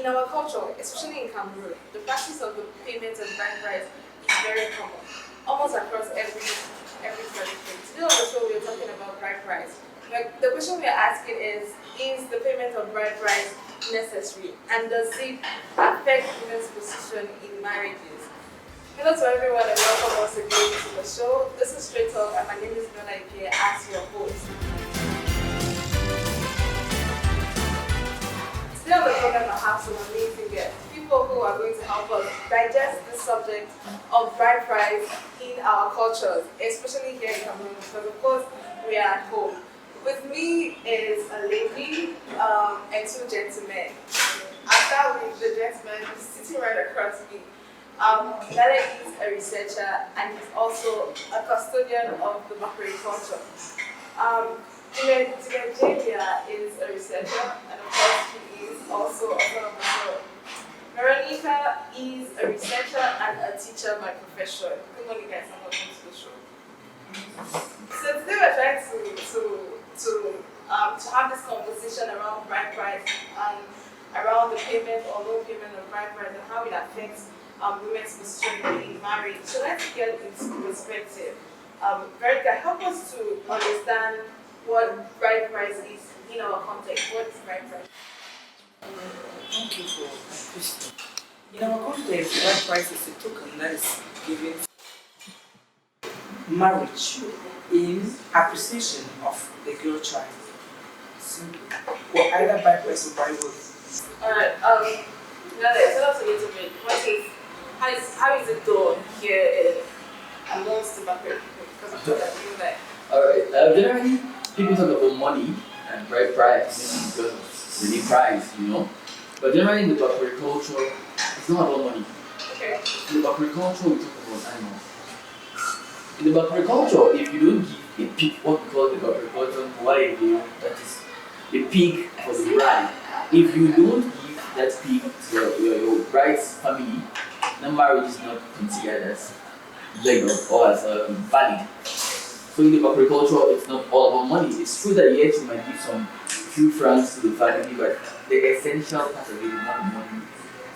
our culture, especially in Cameroon, the practice of the payment of bride price is very common, almost across every territory. Today on the show, we're talking about bride price. Like, the question we're asking is the payment of bride price necessary, and does it affect women's position in marriages? Hello to everyone and welcome once again to the show. This is Straight Talk and my name is Nona Ike as your host. Today on the program I have some amazing guests, people who are going to help us digest the subject of bride price in our cultures, especially here in Cameroon, because of course we are at home. With me is a lady and two gentlemen. I'll start with the gentleman who's sitting right across me. Lale is a researcher and he's also a custodian of the Bakri culture. Dimejelia is a researcher and of course she is also a son of a girl. Veronica is a researcher and a teacher by profession. Good morning guys and welcome to the show. So today we're trying to have this conversation around bride price and around the payment or no payment of bride price and how it affects women's position in marriage. So let's get into perspective. Veronica, help us to understand what bride price is in our context. What is bride price? Thank you for that question. In our context, bride price is a token that is given to marriage in appreciation of the girl child. Simple. For either bride price or bride worth. Alright, Lale, tell us a little bit. How is it done here amongst the Bakri people? Because I'm sure that you like. Alright, generally people talk about money and bride price because of the new price, you know. But generally in the Bakri culture, it's not about money. Okay. In the Bakri culture, we talk about animals. In the Bakri culture, if you don't give a pig, what we call the Bakri culture, that is a pig for the bride. If you don't give that pig to your bride's family, the marriage is not considered as legal or as valid. So in the Bakri culture, it's not all about money. It's true that yes, you might give some few francs to the family, but the essential part of it is not money.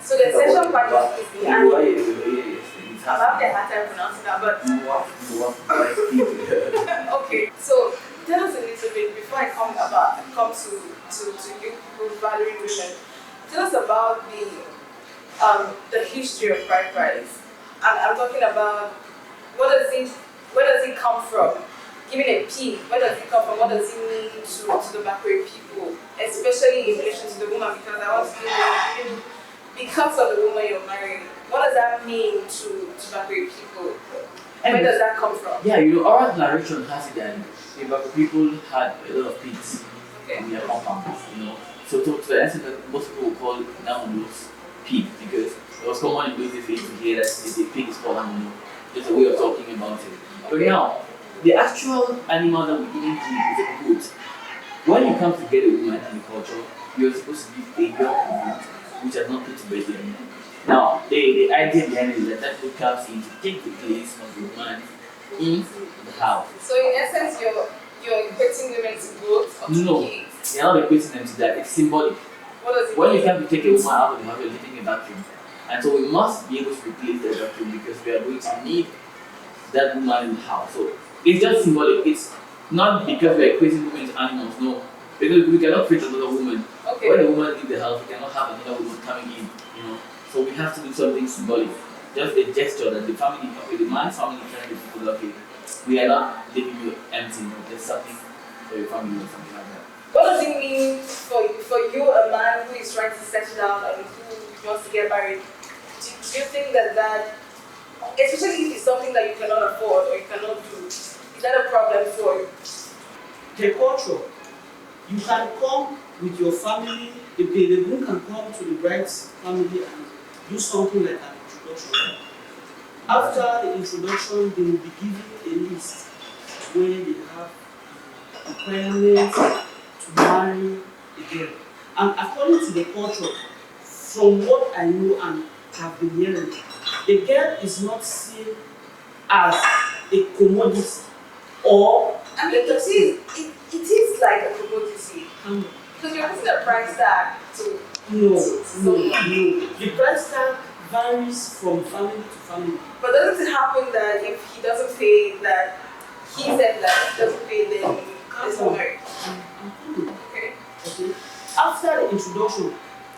So the essential part is the animal. I'm having a hard time pronouncing that, but okay. So tell us a little bit before I come to you people valuing women. Tell us about the history of bride price. I'm talking about where does it come from? Giving a pig, where does it come from? What does it mean to the Bakri people, especially in relation to the woman? Because I want to know, because of the woman you're marrying, what does that mean to Bakri people? Where does that come from? Yeah, you know, oral narration has it that the Bakri people had a lot of pigs in their compounds, you know. So to the extent that most people will call those pig because it was common in those days to hear that the pig is called animal. Just a way of talking about it. But now, the actual animal that we even give is a goat. When you come to get a woman in the culture, you're supposed to give a young goat which has not put to bed yet. Now, the idea behind it is that goat comes in to take the place of the woman in the house. So in essence, you're equating women to goats or to pigs? You're not equating them to that. It's symbolic. What does it when mean? you come to take a woman out of the house, you're leaving a vacuum. And so we must be able to replace that vacuum because we are going to need that woman in the house. So it's just symbolic. It's not because we're equating women to animals, no. Because we cannot create another woman. Okay. When a woman leaves the house, we cannot have another woman coming in, you know. So we have to do something symbolic. Just a gesture that the family, okay, the man's family telling the people, okay, we are not leaving you empty, no. There's something for your family or something like that. What does it mean for you, a man who is trying to settle down and who wants to get married? Do you think that, especially if it's something that you cannot afford or you cannot do, is that a problem for you? The culture, you can come with your family, the groom can come to the bride's family and do something like an introduction. After the introduction, they will be given a list where they have requirements to marry a girl. And according to the culture, from what I know and have been hearing, the girl is not seen as a commodity or I mean, it is like a commodity. Because you're putting a price tag to No. The price tag varies from family to family. But doesn't it happen that if he doesn't pay that, he said that he doesn't pay, then there's no marriage? Okay. Okay. After the introduction,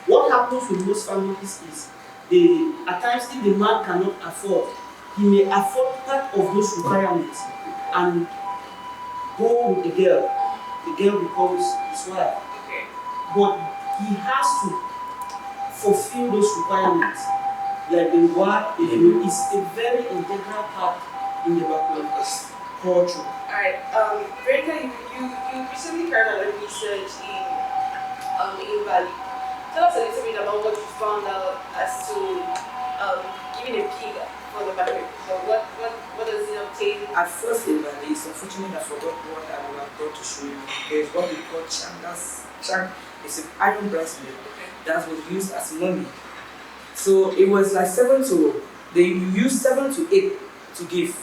what happens with most families is they, at times, if the man cannot afford, he may afford part of those requirements and go with the girl. The girl becomes his wife. Okay. But he has to fulfill those requirements. Like the word is a very integral part in the Bangladesh culture. Alright, Veronica, you recently carried out a research in Bali. Tell us a little bit about what you found out as to giving a pig for the banquet. So what does it obtain? At first in Bali, it's unfortunate I forgot what I would have thought to show you. There's what we call chang. Chang is an iron bracelet that was used as money. So it was like they use 7 to 8 to give.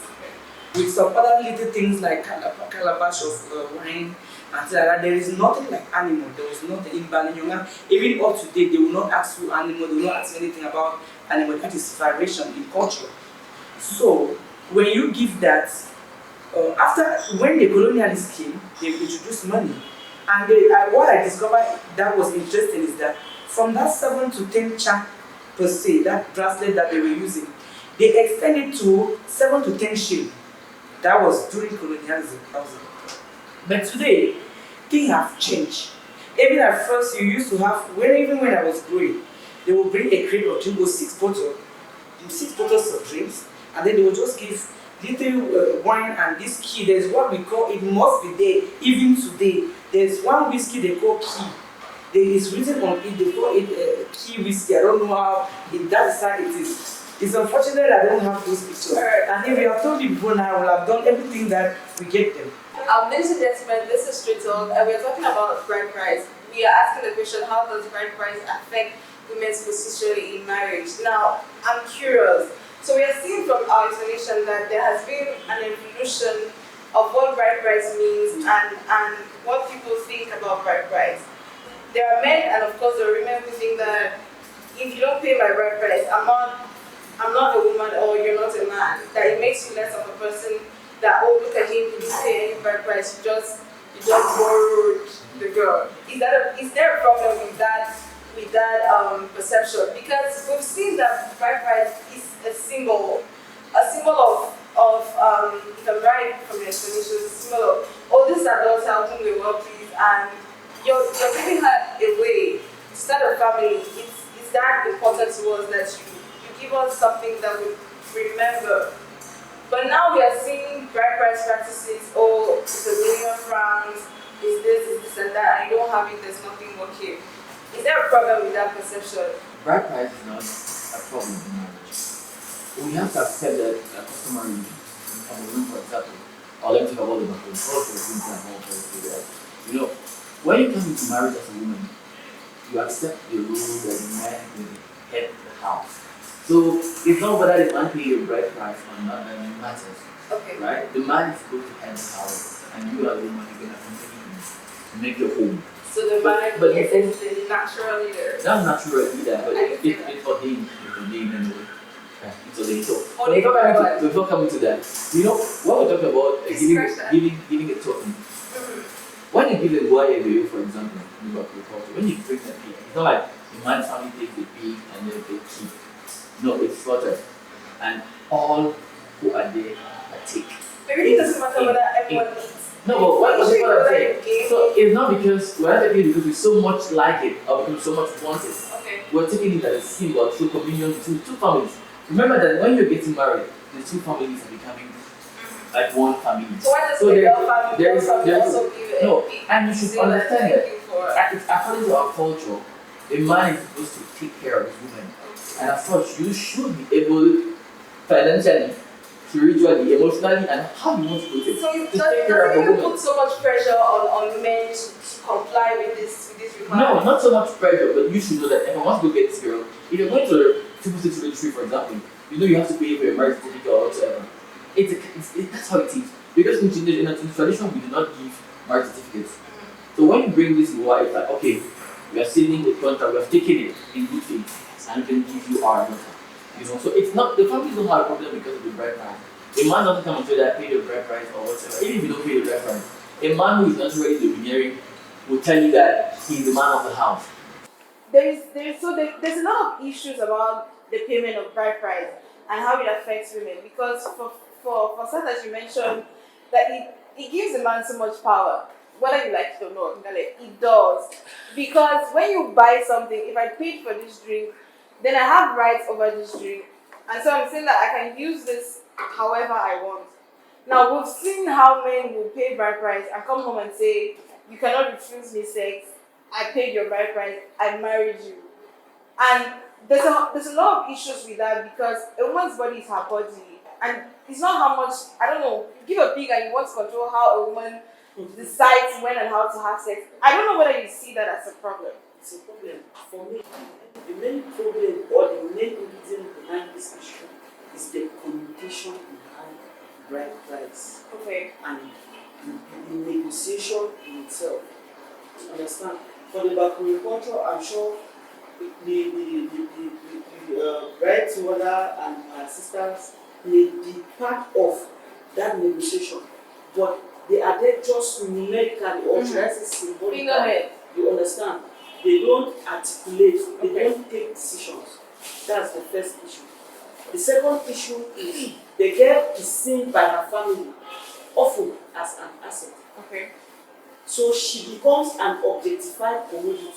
With some other little things like calabash of wine and things like that. There is nothing like animal. There was nothing in Bali. Even up to date, they will not ask you animal, they will not ask anything about animal. That is variation in culture. So when you give that, when the colonialists came, they introduced money. And what I discovered that was interesting is that from that 7 to 10 chak per se, that bracelet that they were using, they extended to 7 to 10 shilling. That was during colonialism. But today, things have changed. Even at first, you used to have, even when I was growing, they would bring a crate of drink or 6 bottles of drinks, and then they would just give little wine and this key. There's what we call, it must be there, even today. There's one whiskey they call key. There is written on it, they call it key whiskey. I don't know how, that side it is. It's unfortunate I don't have those pictures. And if we have told you before now, I will have done everything that we get them. Ladies and gentlemen, this is Street Talk, and we're talking about bride price. We are asking the question, how does bride price affect women's position in marriage? Now, I'm curious. So we are seeing from our explanation that there has been an evolution of what bride price means and what people think about bride price. There are men and of course there are women who think that if you don't pay my bride price, I'm not a woman or you're not a man, that it makes you less of a person, that look at him, he didn't pay any bride price, you just borrowed the girl. Is there a problem with that perception? Because we've seen that bride price is a symbol of if I'm right from the explanation, a symbol of, oh, this adult helping me well please, and you're giving her away to start a family. It's that important to us that you give us something that we remember. But now we are seeing bride price practices, oh, it's a million francs, is this and that, and you don't have it, there's nothing working. Is there a problem with that perception? Bride price is not a problem in marriage. We have to accept that a customary in Cameroon, for example, or let me talk about the Bahamas, also things like that. You know, when you come into marriage as a woman, you accept the rule that the man will head the house. So it's not whether the man pays your bride price or not that matters. Okay. Right? The man is supposed to head the house, and you are the woman you're gonna continue to make your home. So the man is the natural leader. Not natural either, but it's for him. It's for him anyway. It's for him. So before coming to that, you know what we're talking about giving a token. When you give a boy a baby, for example, when you bring the pig, it's not like the man's family takes the pig and then they keep. No, it's slaughtered. And all who are there partake. It really doesn't matter whether everyone eats. No, but what I'm saying? So it's not because we're not taking it because we so much like it or because we so much want it. Okay. We're taking it as a symbol, through communion between two families. Remember that when you're getting married, the two families are becoming like one family. So why does the girl family also give no, and you should understand that it's according to our culture, a man is supposed to take care of his woman. And as such, you should be able financially, spiritually, emotionally, and how you want to put it. So it doesn't even put so much pressure on men to comply with this requirement? No, not so much pressure, but you should know that if I want to go get this girl, if you're going to a 246 registry, for example, you know you have to pay for your marriage certificate or whatever. That's how it is. Because in tradition, we do not give marriage certificates. So when you bring this in it's like, okay, we are sealing the contract, we have taken it in good faith, and we can give you our daughter. So it's not, the family don't have a problem because of the bride price. A man doesn't come and say that pay the bride price or whatever, even if you don't pay the bride price. A man who is not ready to be married will tell you that he's the man of the house. There's a lot of issues about the payment of bride price and how it affects women, because for starters you mentioned that it gives a man so much power, whether you like it or not. Like, it does, because when you buy something, if I paid for this drink, then I have rights over this drink, and so I'm saying that I can use this however I want. Now we've seen how men will pay bride price and come home and say, "You cannot refuse me sex. I paid your bride price. I married you." And there's a lot of issues with that, because a woman's body is her body, and it's not how much, I don't know. You give a pig and you want to control how a woman decides when and how to have sex. I don't know whether you see that as a problem. It's a problem. For me, the main problem or the main reason behind this issue is the connotation behind bride price. Okay. And the negotiation in itself. You understand? For the Bakuri culture, I'm sure the bride's mother and her sisters may be part of that negotiation, but they are there just numerically or should I say symbolically. You understand? They don't articulate, they don't take decisions. That's the first issue. The second issue is the girl is seen by her family often as an asset. Okay. So she becomes an objectified commodity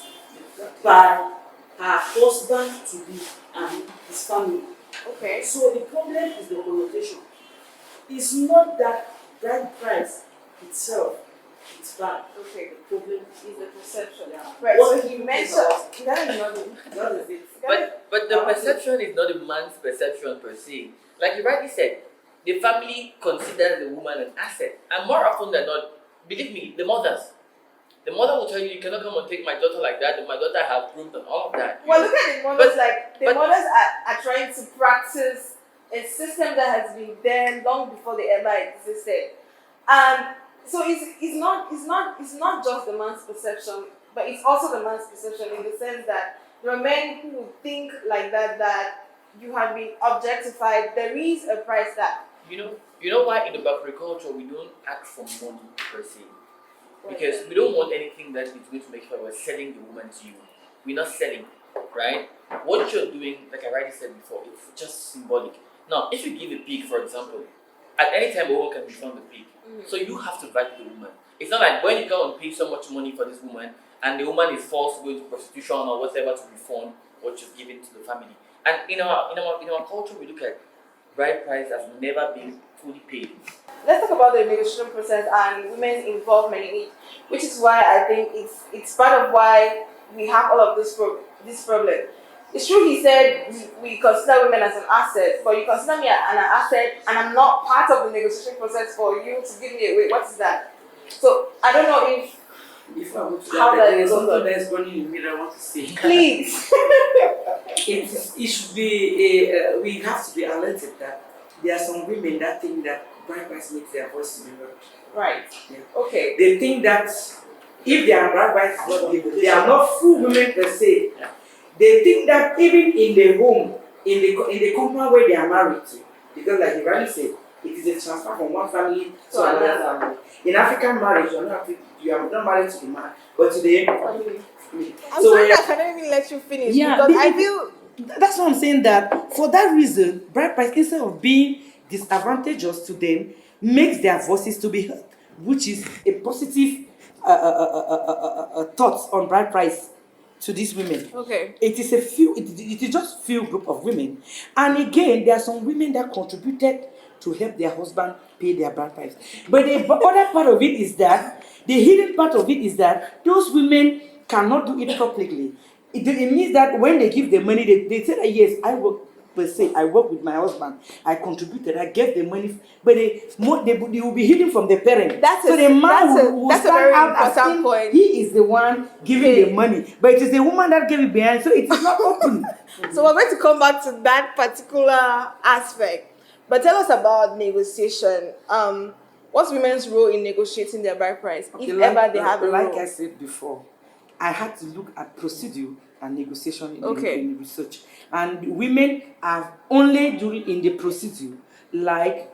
by her husband to be and his family. Okay. So the problem is the connotation. It's not that bride price itself, it's bad. Okay. The problem is the perception. Yeah. Right. What So you mentioned that is not what is it? But the perception is not a man's perception per se. Like you rightly said, the family considers the woman an asset, and more often than not, believe me, the mothers. The mother will tell you, "You cannot come and take my daughter like that. My daughter have groomed and all of that." Well, look at the mothers. Mothers are trying to practice a system that has been there long before they ever existed, and so it's not just the man's perception, but it's also the man's perception, in the sense that there are men who would think like that you have been objectified. There is a price tag. You know why in the Bakri culture we don't ask for money per se? Because we don't want anything that is going to make sure we're selling the woman to you. We're not selling, right? What you're doing, like I already said before, it's just symbolic. Now, if you give a pig, for example, at any time a woman can return the pig. So you have to value the woman. It's not like when you come and pay so much money for this woman and the woman is forced to go into prostitution or whatever to refund what you've given to the family. And in our culture, we look at bride price has never been fully paid. Let's talk about the negotiation process and women's involvement in it, which is why I think it's part of why we have all of this problem. It's true he said we consider women as an asset, but you consider me an asset and I'm not part of the negotiation process for you to give me away. What is that? So I don't know if I go to how that there's goes something on. that's running in me I want to say. Please. It should be we have to be alerted that there are some women that think that bride price makes their voice to be heard. Right. Yeah. Okay. They think that if they are bride price not given, they are not full women per se. Yeah. They think that even in the home, in the compound where they are married to, because like you already said, it is a transfer from one family to another family. In African marriage, you are not married to the man, but to the family. I'm sorry I cannot even let you finish, because I feel that's what I'm saying, that for that reason, bride price, instead of being disadvantageous to them, makes their voices to be heard, which is a positive thoughts on bride price to these women. okay. It is it is just few group of women, and again there are some women that contributed to help their husband pay their bride price. But the other part of it is that the hidden part of it is that those women cannot do it publicly. It means that when they give the money, they say that yes, I work per se, I work with my husband, I contributed, I gave the money, but they will be hidden from the parent. So the man will stand out as if he is the one giving the money, but it is the woman that gave it behind, so it is not open. So we're going to come back to that particular aspect. But tell us about negotiation. What's women's role in negotiating their bride price, if ever they have a role? Like I said before, I had to look at procedure and negotiation in, Okay. in research. And women are only during in the procedure, like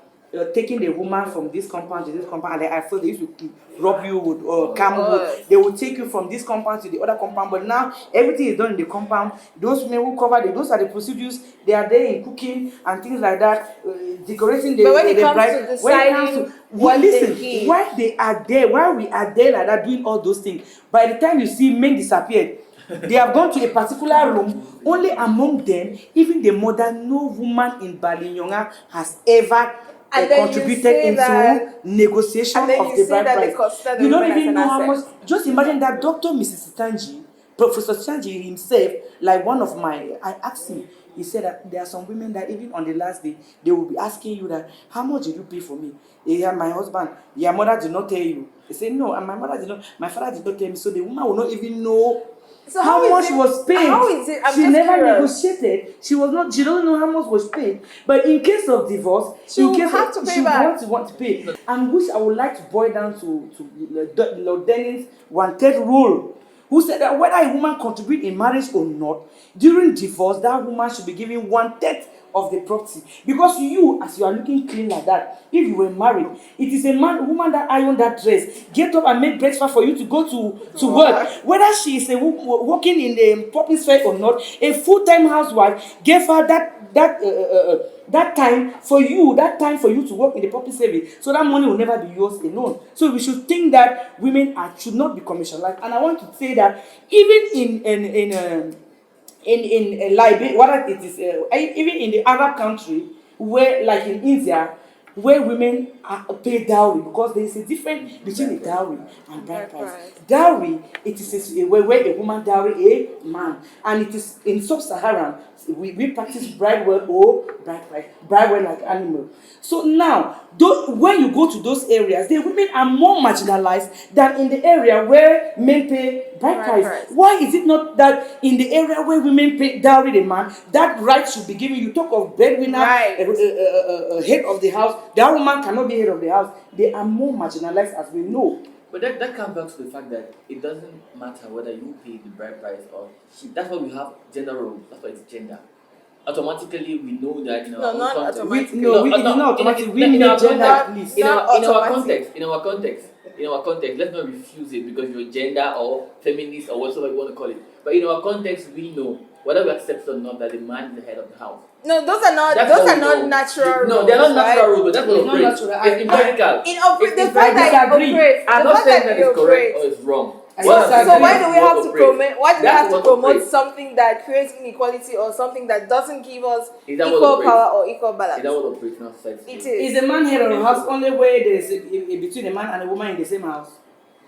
taking the woman from this compound to this compound, and I feel they used to rub you with camel wood. They will take you from this compound to the other compound, but now everything is done in the compound. Those women who cover those are the procedures. They are there in cooking and things like that, decorating the, but when it the comes bride. to deciding what listen, they give, while they are there, while we are there like that doing all those things, by the time you see men disappeared, they have gone to a particular room. Only among them, even the mother, no woman in Balinyonga has ever contributed into negotiation of the bride price. You don't even know how much. Just imagine that Dr. Mrs. Sitanji, Professor Sitanji himself, like one of my, I asked him, he said that there are some women that even on the last day, they will be asking you that, how much did you pay for me? Yeah, my husband, your mother did not tell you. He said, no, and my mother did not, my father did not tell me. So the woman will not even know so how much was paid. How is it? She never negotiated. She doesn't know how much was paid. But in case of divorce, she will have to pay back. She want to pay. And which I would like to boil down to Lord Denning's one-third rule, who said that whether a woman contribute in marriage or not, during divorce, that woman should be given one-third of the property. Because you, as you are looking clean like that, if you were married, it is a woman that iron that dress, get up and make breakfast for you to go to work. Whether she is working in the public sphere or not, a full-time housewife gave her that time for you to work in the public service, so that money will never be yours alone. So we should think that women should not be commercialized. And I want to say that even in Liberia, what it is, even in the Arab country, where like in India, where women are paid dowry, because there is a difference between a dowry and bride price. Dowry, it is where a woman dowry a man, and it is in sub-Saharan. We practice bride well or bride price, bride well like animal. So now, when you go to those areas, the women are more marginalized than in the area where men pay bride price. Why is it not that in the area where women pay dowry the man, that right should be given? You talk of breadwinner, head of the house. That woman cannot be head of the house. They are more marginalized, as we know. But that comes back to the fact that it doesn't matter whether you pay the bride price or she. That's why we have gender roles. That's why it's gender. Automatically, we know that in our own context. We know automatically. In our context, let's not refuse it because you're gender or feminist or whatever you want to call it. But in our context, we know whether we accept or not that the man is the head of the house. No, those are not natural rules. No, they're not natural rules, but that's what operates. It's empirical. The fact that it operates. I'm not saying that it's correct or it's wrong. So why do we have to promote? Why do we have to promote something that creates inequality or something that doesn't give us equal power or equal balance? Is that what operates in our society? It is. Is a man head of the house only where there is between a man and a woman in the same house?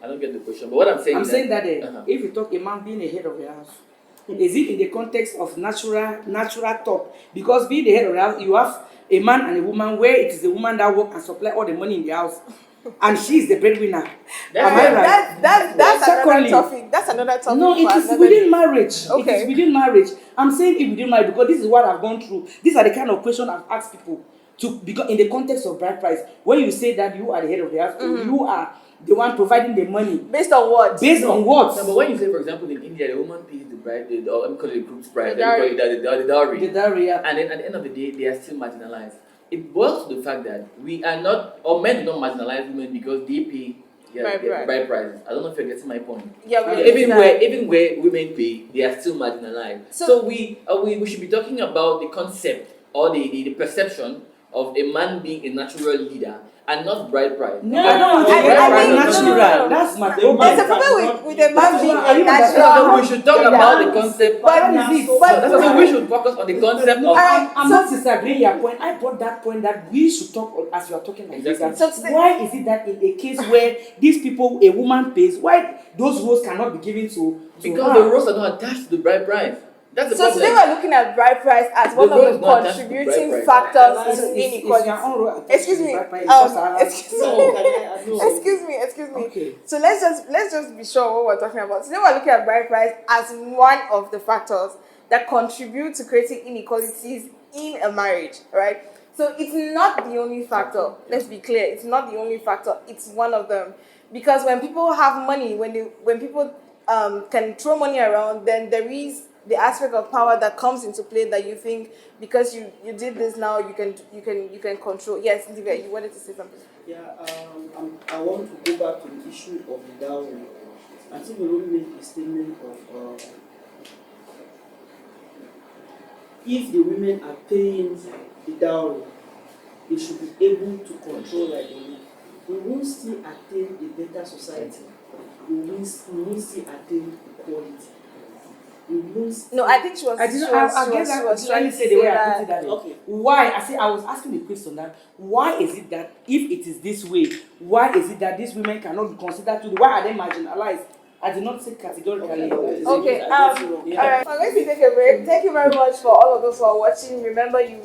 I don't get the question, but what I'm saying is that if you talk a man being a head of the house, is it in the context of natural thought? Because being the head of the house, you have a man and a woman where it is the woman that works and supply all the money in the house, and she is the breadwinner. Am I right? That's another topic. That's another topic. No, it is within marriage. Okay. It is within marriage. I'm saying it within marriage because this is what I've gone through. These are the kind of questions I've asked people because in the context of bride price, when you say that you are the head of the house, you are the one providing the money. Based on what? Based on what? No, but when you say, for example, in India, the woman pays the bride, or let me call it the groom's bride, the dowry. The dowry, yeah. And then at the end of the day, they are still marginalized. It boils to the fact that we are not, or men do not marginalize women because they pay bride prices. I don't know if you're getting my point. Yeah, even where women pay, they are still marginalized. So we should be talking about the concept or the perception of a man being a natural leader and not bride price. No, natural. That's my own. There's a problem with a man being natural. We should talk about the concept. So we should focus on the concept of. I'm not disagreeing your point. I brought that point that we should talk as you are talking like this. Why is it that in a case where these people, a woman pays, why those roles cannot be given to because the roles are not attached to the bride price. That's the problem. Today we're looking at bride price as one of the contributing factors to inequality. Excuse me. Okay. So let's just be sure what we're talking about. Today we're looking at bride price as one of the factors that contribute to creating inequalities in a marriage, right? So it's not the only factor. Let's be clear. It's not the only factor. It's one of them. Because when people have money, when people can throw money around, then there is the aspect of power that comes into play that you think because you did this now you can control. Yes, Livia, you wanted to say something. Yeah, I want to go back to the issue of the dowry. I think we already made a statement of if the women are paying the dowry, they should be able to control like they will. We will still attain a better society. We will still attain equality. No, I think she was. I guess trying to say the way I put it that okay. Why? I was asking the question that why is it that if it is this way, why is it that these women cannot be considered to the why are they marginalized? I did not say categorically. Okay. All right. I'm going to take a break. Thank you very much for all of those who are watching. Remember, you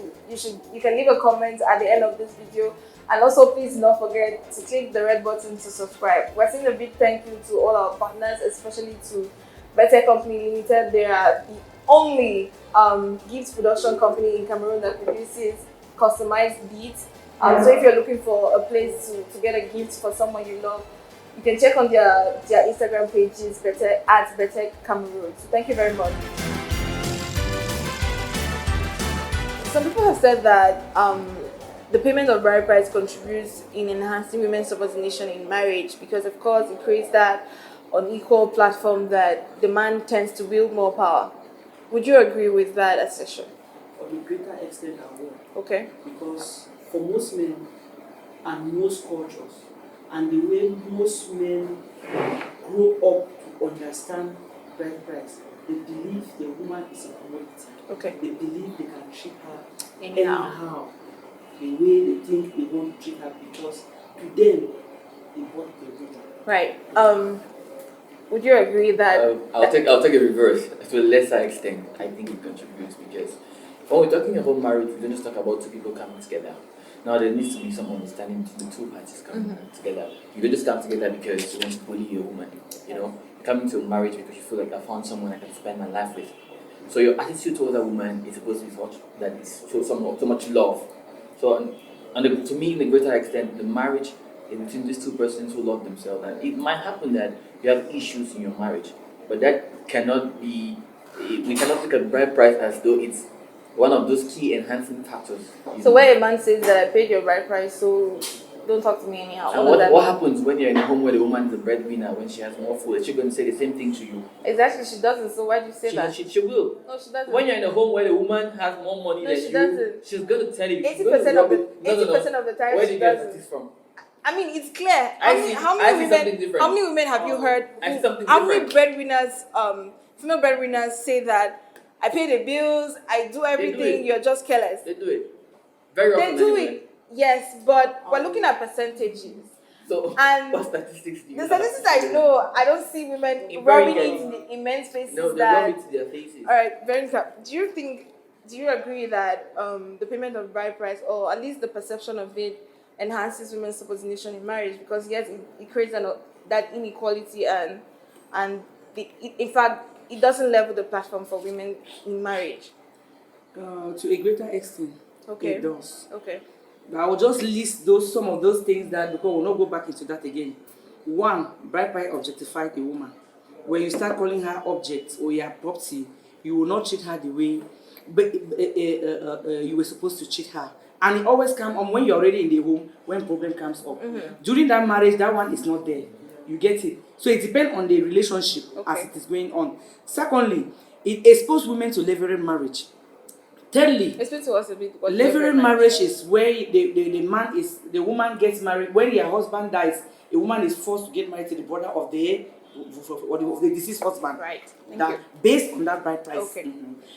can leave a comment at the end of this video, and also please do not forget to click the red button to subscribe. We're saying a big thank you to all our partners, especially to Better Company Limited. They are the only gift production company in Cameroon that produces customized beads. So if you're looking for a place to get a gift for someone you love, you can check on their Instagram pages, Better Cameroon. So thank you very much. Some people have said that the payment of bride price contributes in enhancing women's subordination in marriage because, of course, it creates that unequal platform that the man tends to wield more power. Would you agree with that assertion? On a greater extent, I will. Okay. Because for most men and most cultures, and the way most men grow up to understand bride price, they believe the woman is a commodity. Okay. They believe they can treat her Anyhow. the way they think they want to treat her because to them, they bought the woman. Right. Would you agree that? I'll take a reverse. To a lesser extent, I think it contributes because when we're talking about marriage, we don't just talk about two people coming together. Now there needs to be some understanding between the two parties coming together. You don't just come together because you want to bully your woman. You know, coming to marriage because you feel like I found someone I can spend my life with. So your attitude towards that woman is supposed to be such that it shows so much love. So, to me, in a greater extent, the marriage is between these two persons who love themselves. And it might happen that you have issues in your marriage, but that cannot be. We cannot look at bride price as though it's one of those key enhancing factors. So when a man says that I paid your bride price, so don't talk to me anyhow. And what happens when you're in a home where the woman is a breadwinner, when she has more food? Is she going to say the same thing to you? Exactly, she doesn't. So why do you say that? She will. No, she doesn't. When you're in a home where the woman has more money than you, doesn't. She's going to tell you. 80% of the time Where she do you get doesn't. this from? I mean, it's clear. How many women have you heard? How many breadwinners, female breadwinners say that I pay the bills, I do everything, you're just careless? They do it. Very often. They do it, yes, but we're looking at percentages. So, and what statistics do you the statistics I know, I don't see women rubbing it in the immense faces. No, they rub it to their faces. All right, Veronica, do you agree that the payment of bride price, or at least the perception of it, enhances women's subordination in marriage? Because yes, it creates that inequality in fact, it doesn't level the platform for women in marriage. To a greater extent, it does. Okay. But I will just list some of those things that because we'll not go back into that again. One, bride price objectified a woman. When you start calling her object or your property, you will not treat her the way you were supposed to treat her. And it always comes on when you're already in the home, when problem comes up. During that marriage, that one is not there. You get it? So it depends on the relationship as it is going on. Secondly, it exposes women to leverage marriage. Thirdly, explain to us a bit what leverage marriage is where the woman gets married. When her husband dies, a woman is forced to get married to the brother of the deceased husband. Right. Based on that bride price. Okay.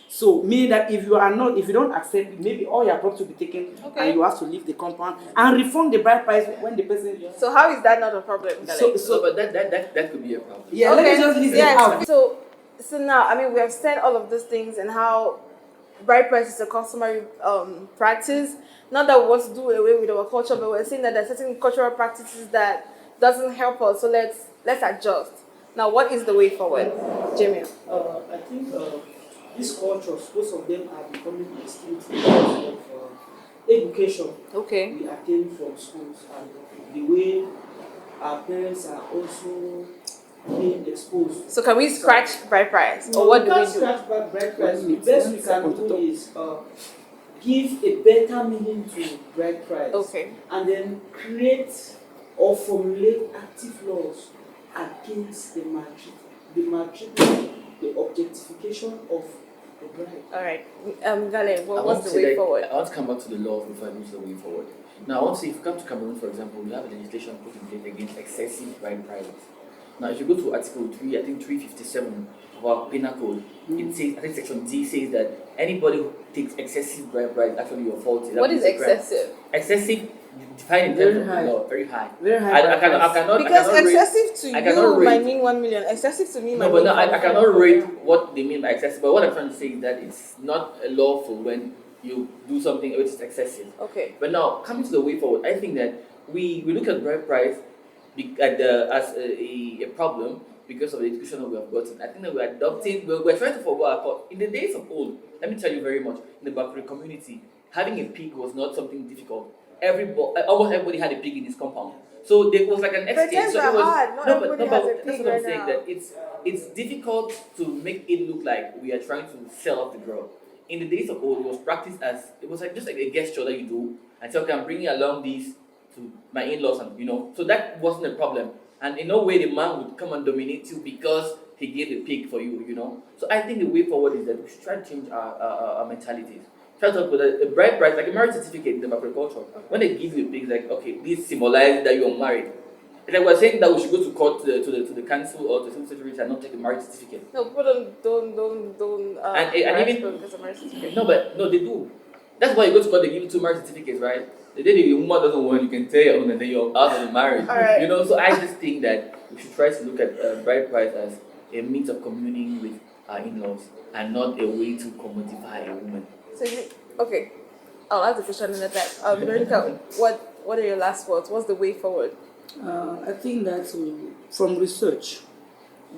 So meaning that if you don't accept it, maybe all your property will be taken and you have to leave the compound and refund the bride price when the person. So how is that not a problem? But that could be a problem. Yeah, let me just list it out. So now, I mean, we have said all of these things and how bride price is a customary practice. Not that we want to do away with our culture, but we're saying that there are certain cultural practices that doesn't help us. So let's adjust. Now, what is the way forward, Jamie? I think these cultures, most of them are becoming extinct because of education we attain from schools and the way our parents are also being exposed. So can we scratch bride price, or what do we can't do? scratch back bride price. The Wait, best we one can second to do talk. is give a better meaning to bride price. Okay. And then create or formulate active laws against the maltreatment, the objectification of the bride. All right. Galen, I want what's to the say way that forward? I want to come back to the law before I move to the way forward. Now, I want to say if you come to Cameroon, for example, we have a legislation put in place against excessive bride prices. Now, if you go to Article 3, I think 357 of our penal code, it says, I think Section D says that anybody who takes excessive bride price, actually your fault. What is excessive? Excessive, defined in Very terms of the high. law, very high. Very high. I cannot Because rate, excessive to I cannot you might rate- mean 1 million. Excessive to me might no, but mean no, I 5 cannot million. rate what they mean by excessive. But what I'm trying to say is that it's not lawful when you do something which is excessive. Okay. But now, coming to the way forward, I think that we look at bride price as a problem because of the education that we have gotten. I think that we're trying to forgo our thought. In the days of old, let me tell you very much, in the Bakri community, having a pig was not something difficult. Almost everybody had a pig in his compound. So there was like an exchange. Pretends So are it was, hard. Not no, but everybody has a that's pig what I'm right saying. now. That it's difficult to make it look like we are trying to sell off the girl. In the days of old, it was practiced as it was like just like a gesture that you do and say, okay, I'm bringing along these to my in-laws, and so that wasn't a problem. And in no way the man would come and dominate you because he gave a pig for you. So I think the way forward is that we should try to change our mentalities. Try to talk with a bride price, like a marriage certificate in the agriculture. When they give you a pig, like, okay, this symbolizes that you are married. It's like we're saying that we should go to court to the council or to the secretary and not take a marriage certificate. No, people don't And harass even- people because of marriage certificate. No, they do. That's why you go to court, they give you 2 marriage certificates, right? The day the woman doesn't want, you can tell your own and then you're out of the marriage. Alright. So I just think that we should try to look at bride price as a means of communing with our in-laws and not a way to commodify a woman. So okay, I'll ask the question in the back. Veronica, what are your last words? What's the way forward? I think that from research,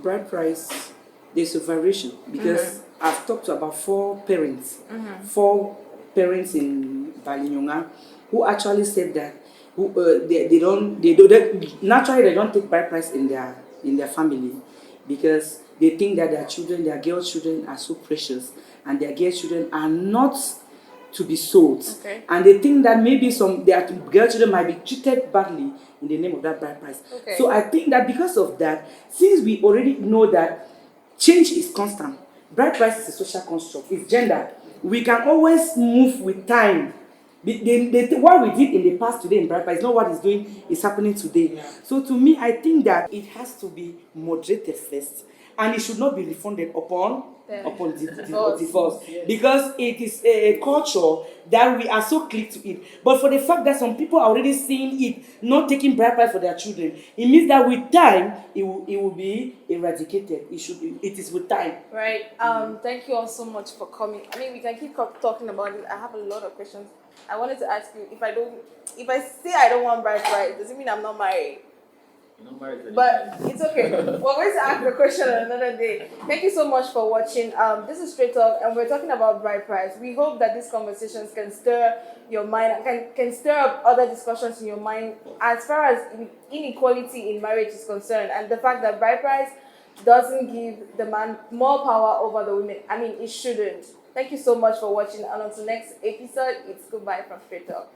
bride price, there's a variation because I've talked to about 4 parents in Balinyonga who actually said that they don't naturally they don't take bride price in their family because they think that their girl children are so precious and their girl children are not to be sold. Okay. And they think that maybe their girl children might be treated badly in the name of that bride price. Okay. So I think that because of that, since we already know that change is constant, bride price is a social construct, it's gender. We can always move with time. What we did in the past today in bride price, not what is happening today. Yeah. So to me, I think that it has to be moderated first, and it should not be refunded upon divorce, Yes. because it is a culture that we are so clicked to it. But for the fact that some people are already seeing it, not taking bride price for their children, it means that with time it will be eradicated. It is with time. Right. Thank you all so much for coming. I mean, we can keep talking about it. I have a lot of questions. I wanted to ask you if I say I don't want bride price, does it mean I'm not married? You're not married to But anybody. it's okay. We're going to ask the question on another day. Thank you so much for watching. This is Straight Talk, and we're talking about bride price. We hope that these conversations can stir your mind, can stir up other discussions in your mind as far as inequality in marriage is concerned, and the fact that bride price doesn't give the man more power over the women. I mean, it shouldn't. Thank you so much for watching, and until next episode, it's goodbye from Straight Talk.